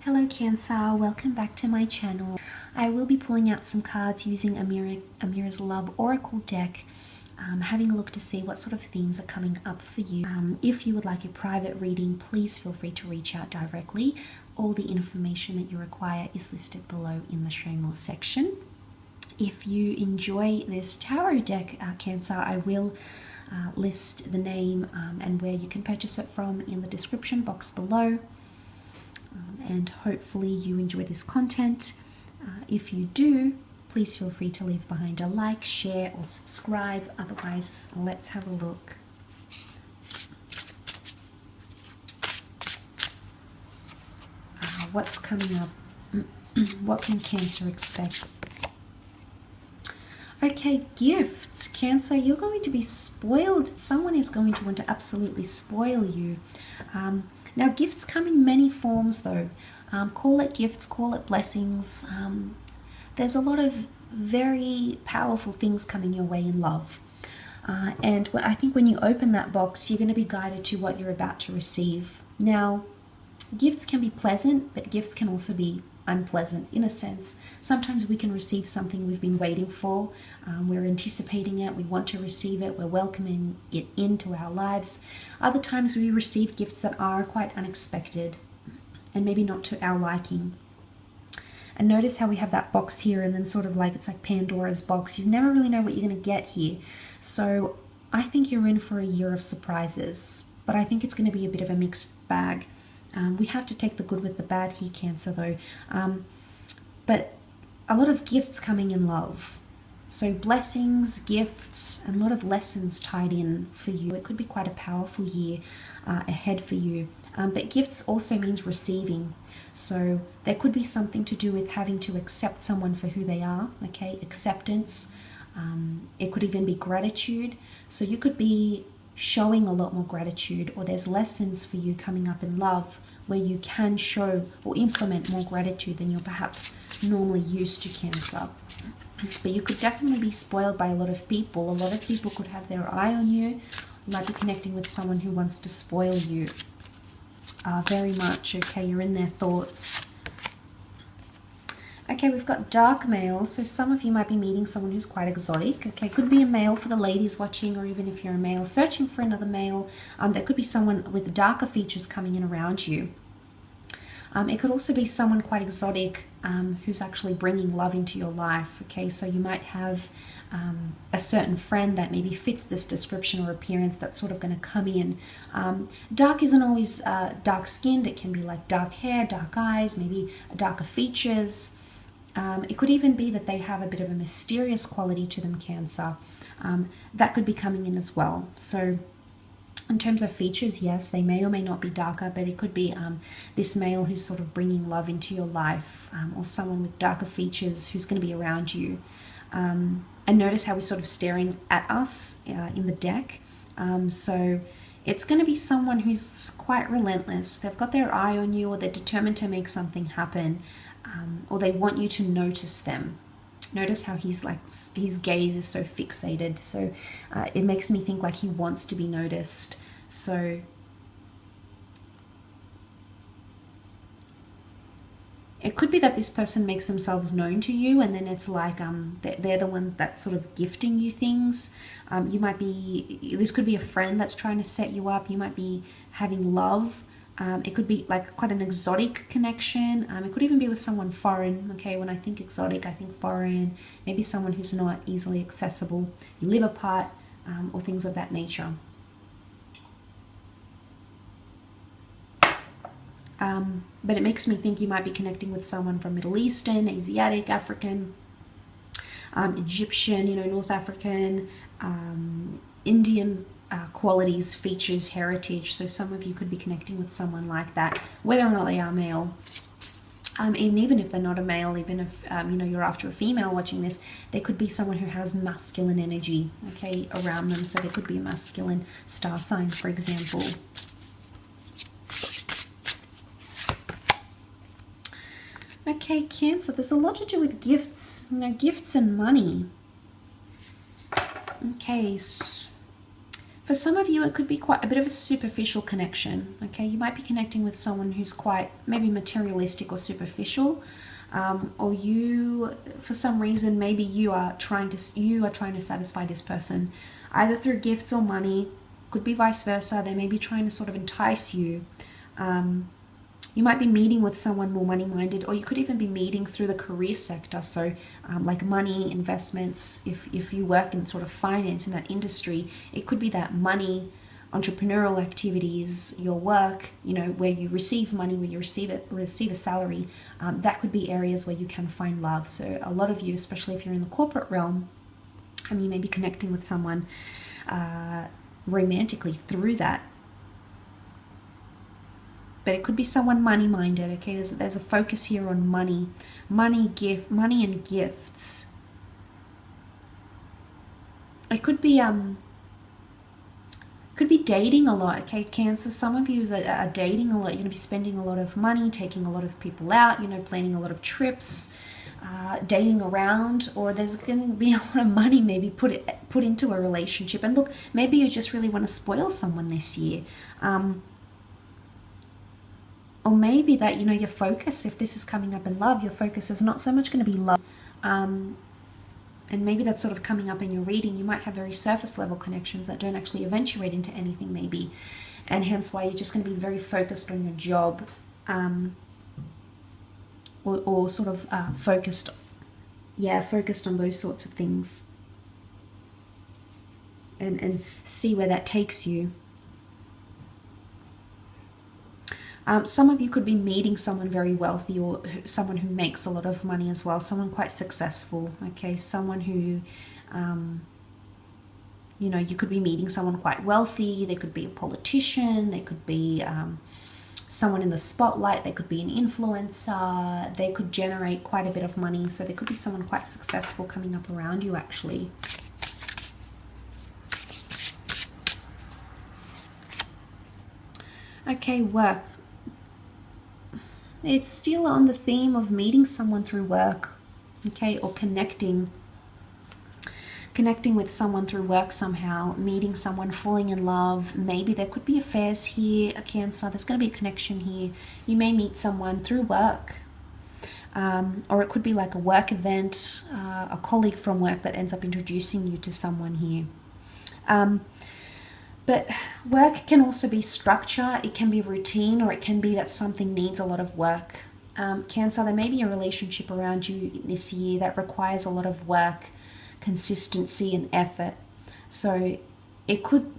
Hello Cancer, welcome back to my channel. I will be pulling out some cards using Amira's Love Oracle deck, having a look to see what sort of themes are coming up for you. If you would like a private reading, please feel free to reach out directly. All the information that you require is listed below in the show more section. If you enjoy this tarot deck, Cancer, I will list the name and where you can purchase it from in the description box below. And hopefully you enjoy this content. If you do, please feel free to leave behind a like, share or subscribe. Otherwise, let's have a look. What's coming up? What can Cancer expect? Okay, gifts. Cancer, you're going to be spoiled. Someone is going to want to absolutely spoil you. Now, gifts come in many forms though. Call it gifts, call it blessings. There's a lot of very powerful things coming your way in love. And I think when you open that box, you're going to be guided to what you're about to receive. Now, gifts can be pleasant, but gifts can also be unpleasant in a sense. Sometimes we can receive something we've been waiting for. We're anticipating it, we want to receive it, we're welcoming it into our lives. Other times we receive gifts that are quite unexpected and maybe not to our liking. And notice how we have that box here and then sort of like it's like Pandora's box. You never really know what you're going to get here. So I think you're in for a year of surprises, but I think it's going to be a bit of a mixed bag. We have to take the good with the bad here, Cancer, though. But a lot of gifts coming in love. So blessings, gifts, and a lot of lessons tied in for you. It could be quite a powerful year ahead for you. But gifts also means receiving. So there could be something to do with having to accept someone for who they are, okay? Acceptance. It could even be gratitude. So you could be showing a lot more gratitude, or there's lessons for you coming up in love where you can show or implement more gratitude than you're perhaps normally used to, Cancer. But you could definitely be spoiled by a lot of people. A lot of people could have their eye on you. You might be connecting with someone who wants to spoil you very much. Okay, you're in their thoughts. Okay, we've got dark male, so some of you might be meeting someone who's quite exotic. Okay, could be a male for the ladies watching, or even if you're a male searching for another male, there could be someone with darker features coming in around you. It could also be someone quite exotic who's actually bringing love into your life. Okay, so you might have a certain friend that maybe fits this description or appearance that's sort of going to come in. Dark isn't always dark skinned. It can be like dark hair, dark eyes, maybe darker features. It could even be that they have a bit of a mysterious quality to them, Cancer. That could be coming in as well. So in terms of features, yes, they may or may not be darker, but it could be this male who's sort of bringing love into your life, or someone with darker features who's going to be around you. And notice how we're sort of staring at us in the deck. So it's going to be someone who's quite relentless. They've got their eye on you, or they're determined to make something happen. Or they want you to notice them. Notice how his gaze is so fixated. So it makes me think like he wants to be noticed. So it could be that this person makes themselves known to you, and then it's like they're the one that's sort of gifting you things. This could be a friend that's trying to set you up. You might be having love. It could be like quite an exotic connection. It could even be with someone foreign. Okay, when I think exotic, I think foreign. Maybe someone who's not easily accessible. You live apart, or things of that nature. But it makes me think you might be connecting with someone from Middle Eastern, Asiatic, African, Egyptian, North African, Indian qualities, features, heritage. So some of you could be connecting with someone like that, whether or not they are male. And even if they're not a male, even if you're after a female watching this, there could be someone who has masculine energy, okay, around them. So there could be a masculine star sign, for example. Okay, Cancer, there's a lot to do with gifts, gifts and money. Okay, For some of you, it could be quite a bit of a superficial connection. Okay, you might be connecting with someone who's quite maybe materialistic or superficial, or you, for some reason, maybe you are trying to satisfy this person, either through gifts or money. Could be vice versa. They may be trying to sort of entice you. You might be meeting with someone more money-minded, or you could even be meeting through the career sector. So like money, investments, if you work in sort of finance in that industry, it could be that money, entrepreneurial activities, your work, you know, where you receive money, where you receive a salary. That could be areas where you can find love. So a lot of you, especially if you're in the corporate realm, you may be connecting with someone romantically through that. But it could be someone money-minded, okay? There's a focus here on money. Money and gifts. It could be dating a lot, okay, Cancer? Some of you are dating a lot. You're going to be spending a lot of money, taking a lot of people out, you know, planning a lot of trips, dating around, or there's going to be a lot of money maybe put into a relationship. And look, maybe you just really want to spoil someone this year. Or maybe that, you know, your focus, if this is coming up in love, your focus is not so much going to be love. And maybe that's sort of coming up in your reading. You might have very surface level connections that don't actually eventuate into anything maybe. And hence why you're just going to be very focused on your job. Or sort of focused on those sorts of things. And see where that takes you. Some of you could be meeting someone very wealthy, or someone who makes a lot of money as well, someone quite successful, okay, someone who, you know, you could be meeting someone quite wealthy. They could be a politician, they could be someone in the spotlight, they could be an influencer, they could generate quite a bit of money, so there could be someone quite successful coming up around you actually. Okay, work. It's still on the theme of meeting someone through work, okay, or connecting with someone through work somehow, meeting someone, falling in love. Maybe there could be affairs here, a Cancer. There's going to be a connection here. You may meet someone through work, or it could be like a work event, a colleague from work that ends up introducing you to someone here. But work can also be structure, it can be routine, or it can be that something needs a lot of work. Cancer, there may be a relationship around you this year that requires a lot of work, consistency and effort. So it could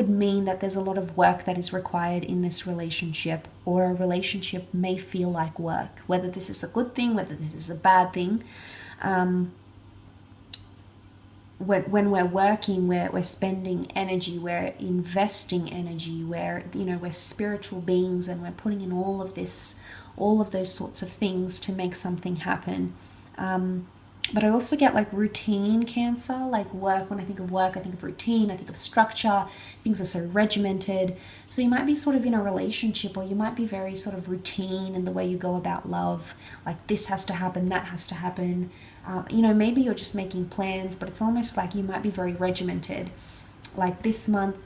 mean that there's a lot of work that is required in this relationship, or a relationship may feel like work, whether this is a good thing, whether this is a bad thing. When we're working, we're spending energy, we're investing energy, we're spiritual beings, and we're putting in all of those sorts of things to make something happen. But I also get like routine, Cancer, like work. When I think of work, I think of routine, I think of structure. Things are so regimented. So you might be sort of in a relationship, or you might be very sort of routine in the way you go about love. Like this has to happen, that has to happen. Maybe you're just making plans, but it's almost like you might be very regimented. Like this month,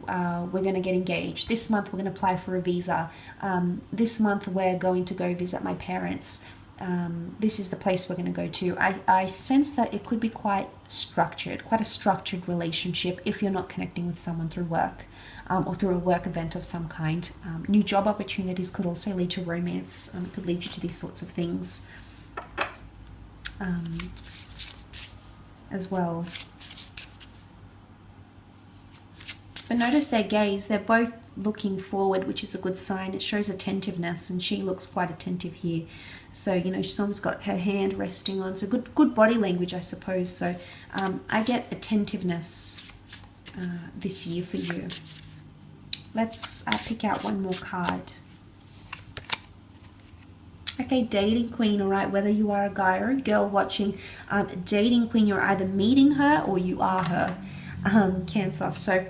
we're going to get engaged. This month, we're going to apply for a visa. This month, we're going to go visit my parents. This is the place we're going to go to. I sense that it could be quite a structured relationship if you're not connecting with someone through work, or through a work event of some kind. New job opportunities could also lead to romance. It could lead you to these sorts of things. As well. But notice their gaze, they're both looking forward, which is a good sign. It shows attentiveness, and she looks quite attentive here. So, she's almost got her hand resting on, so good body language, I suppose. So I get attentiveness this year for you. Let's pick out one more card. Okay, dating queen, all right, whether you are a guy or a girl watching, dating queen, you're either meeting her or you are her, Cancer. So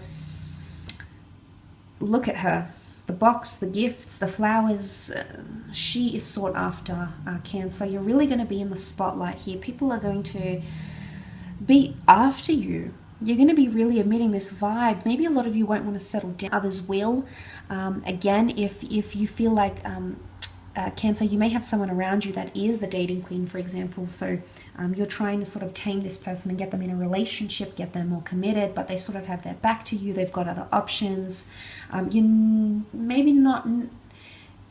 look at her, the box, the gifts, the flowers, she is sought after, Cancer. You're really going to be in the spotlight here. People are going to be after you, You're going to be really emitting this vibe. Maybe a lot of you won't want to settle down. Others will. Again, if you feel like Cancer, you may have someone around you that is the dating queen, for example. So you're trying to sort of tame this person and get them in a relationship, get them more committed, but they sort of have their back to you. They've got other options. You maybe not...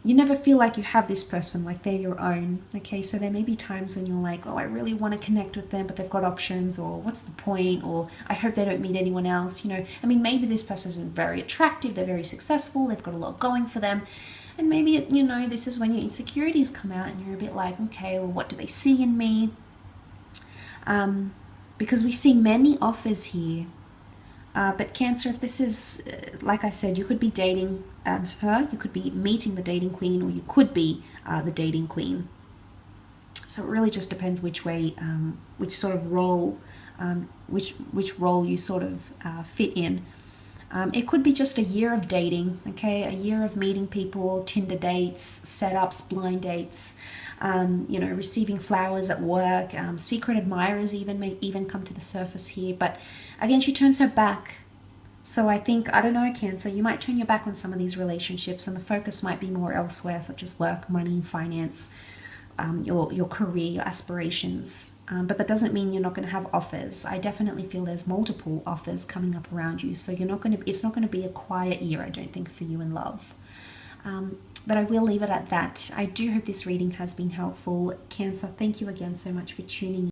You never feel like you have this person, like they're your own, okay? So there may be times when you're like, oh, I really want to connect with them, but they've got options, or what's the point, or I hope they don't meet anyone else, you know? I mean, maybe this person isn't very attractive, they're very successful, they've got a lot going for them, and maybe, you know, this is when your insecurities come out and you're a bit like, okay, well, what do they see in me? Because we see many offers here. But Cancer, if this is, like I said, you could be dating her, you could be meeting the dating queen, or you could be the dating queen. So it really just depends which way, which sort of role, which role you sort of fit in. It could be just a year of dating, okay? A year of meeting people, Tinder dates, setups, blind dates, you know, receiving flowers at work, secret admirers may even come to the surface here. But again, she turns her back. So I think, I don't know, Cancer, you might turn your back on some of these relationships and the focus might be more elsewhere, such as work, money, finance, your career, your aspirations. But that doesn't mean you're not going to have offers. I definitely feel there's multiple offers coming up around you. So it's not going to be a quiet year, I don't think, for you in love. But I will leave it at that. I do hope this reading has been helpful. Cancer, thank you again so much for tuning in.